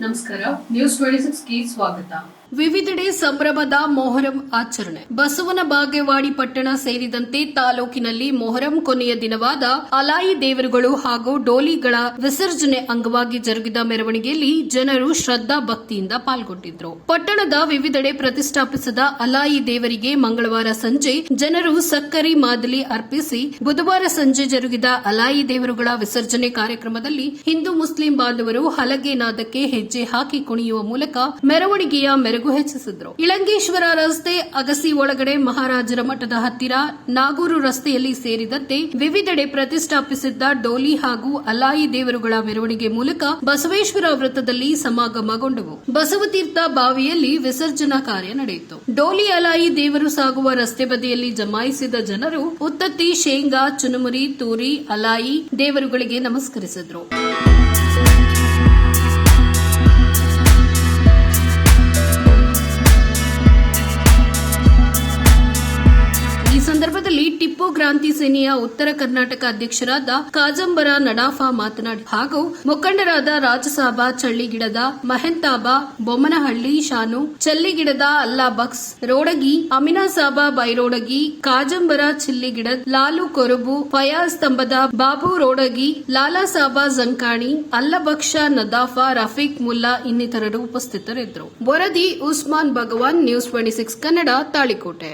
ನಮಸ್ಕಾರ, ನ್ಯೂಸ್ 26 ಗೆ ಸ್ವಾಗತ. ವಿವಿಧೆಡೆ ಸಂಭ್ರಮದ ಮೊಹರಂ ಆಚರಣೆ. ಬಸವನ ಬಾಗೇವಾಡಿ ಪಟ್ಟಣ ಸೇರಿದಂತೆ ತಾಲೂಕಿನಲ್ಲಿ ಮೊಹರಂ ಕೊನೆಯ ದಿನವಾದ ಅಲಾಯಿ ದೇವರುಗಳು ಹಾಗೂ ಡೋಲಿಗಳ ವಿಸರ್ಜನೆ ಅಂಗವಾಗಿ ಜರುಗಿದ ಮೆರವಣಿಗೆಯಲ್ಲಿ ಜನರು ಶ್ರದ್ಧಾ ಭಕ್ತಿಯಿಂದ ಪಾಲ್ಗೊಂಡಿದ್ದರು. ಪಟ್ಟಣದ ವಿವಿಧೆಡೆ ಪ್ರತಿಷ್ಠಾಪಿಸಿದ ಅಲಾಯಿ ದೇವರಿಗೆ ಮಂಗಳವಾರ ಸಂಜೆ ಜನರು ಸಕ್ಕರೆ ಮಾದಲಿ ಅರ್ಪಿಸಿ ಬುಧವಾರ ಸಂಜೆ ಜರುಗಿದ ಅಲಾಯಿ ದೇವರುಗಳ ವಿಸರ್ಜನೆ ಕಾರ್ಯಕ್ರಮದಲ್ಲಿ ಹಿಂದೂ ಮುಸ್ಲಿಂ ಬಾಂಧವರು ಹಲಗೆ ನಾದಕ್ಕೆ ಹೆಜ್ಜೆ ಹಾಕಿ ಕುಣಿಯುವ ಮೂಲಕ ಮೆರವಣಿಗೆಯ ಮೆರುಗು ಹೆಚ್ಚಿಸಿದ್ರು. ಇಳಂಗೇಶ್ವರ ರಸ್ತೆ, ಅಗಸಿ ಒಳಗಡೆ, ಮಹಾರಾಜರ ಮಠದ ಹತ್ತಿರ, ನಾಗೂರು ರಸ್ತೆಯಲ್ಲಿ ಸೇರಿದಂತೆ ವಿವಿಧೆಡೆ ಪ್ರತಿಷ್ಠಾಪಿಸಿದ್ದ ಡೋಲಿ ಹಾಗೂ ಅಲಾಯಿ ದೇವರುಗಳ ಮೆರವಣಿಗೆ ಮೂಲಕ ಬಸವೇಶ್ವರ ವೃತ್ತದಲ್ಲಿ ಸಮಾಗಮಗೊಂಡವು. ಬಸವತೀರ್ಥ ಬಾವಿಯಲ್ಲಿ ವಿಸರ್ಜನಾ ಕಾರ್ಯ ನಡೆಯಿತು. ಡೋಲಿ ಅಲಾಯಿ ದೇವರು ಸಾಗುವ ರಸ್ತೆ ಬದಿಯಲ್ಲಿ ಜಮಾಯಿಸಿದ ಜನರು ಉತ್ತತ್ತಿ, ಶೇಂಗಾ, ಚುನುಮುರಿ ತೂರಿ ಅಲಾಯಿ ದೇವರುಗಳಿಗೆ ನಮಸ್ಕರಿಸಿದ್ರು. ಸಂದರ್ಭದಲ್ಲಿ ಟಿಪ್ಪು ಕ್ರಾಂತಿ ಸೇನೆಯ ಉತ್ತರ ಕರ್ನಾಟಕ ಅಧ್ಯಕ್ಷರಾದ ಕಾಜಂಬರ ನಡಾಫಾ ಮಾತನಾಡಿ ಹಾಗೂ ಮುಖಂಡರಾದ ರಾಜಸಾಬ ಚಳ್ಳಿಗಿಡದ, ಮಹಂತಾಬ ಬೊಮ್ಮನಹಳ್ಳಿ, ಶಾನು ಚಲ್ಲಿಗಿಡದ, ಅಲ್ಲಾ ಬಕ್ಸ್ ರೋಡಗಿ, ಅಮಿನಾಸಾಬ ಬೈರೋಡಗಿ, ಕಾಜಂಬರ ಚಿಲ್ಲಿಗಿಡದ್, ಲಾಲು ಕೊರಬು, ಫಯಾಜ್ ಸ್ತಂಭದ, ಬಾಬು ರೋಡಗಿ, ಲಾಲಾಸಾಬ ಜಂಕಾಣಿ, ಅಲ್ಲಬಕ್ಷ ನದಾಫಾ, ರಫೀಕ್ ಮುಲ್ಲಾ ಇನ್ನಿತರರು ಉಪಸ್ಥಿತರಿದ್ದರು. ವರದಿ ಉಸ್ಮಾನ್ ಭಗವಾನ್, ನ್ಯೂಸ್ 26 ಕನ್ನಡ, ತಾಳಿಕೋಟೆ.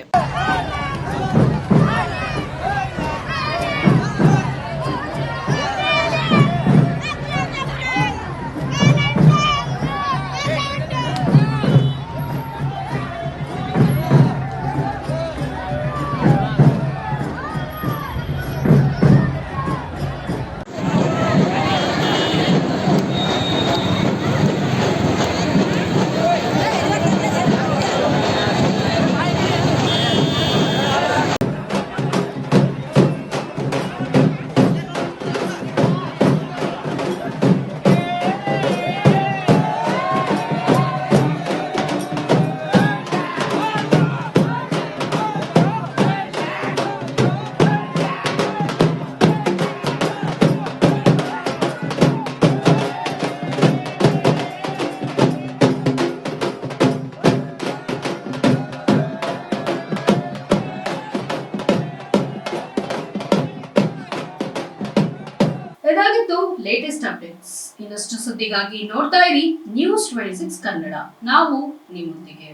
ಇದಾಗಿತ್ತು ಲೇಟೆಸ್ಟ್ ಅಪ್ಡೇಟ್ಸ್. ಇನ್ನಷ್ಟು ಸುದ್ದಿಗಾಗಿ ನೋಡ್ತಾ ಇರಿ ನ್ಯೂಸ್ 26 ಕನ್ನಡ. ನಾವು ನಿಮ್ಮೊಂದಿಗೆ.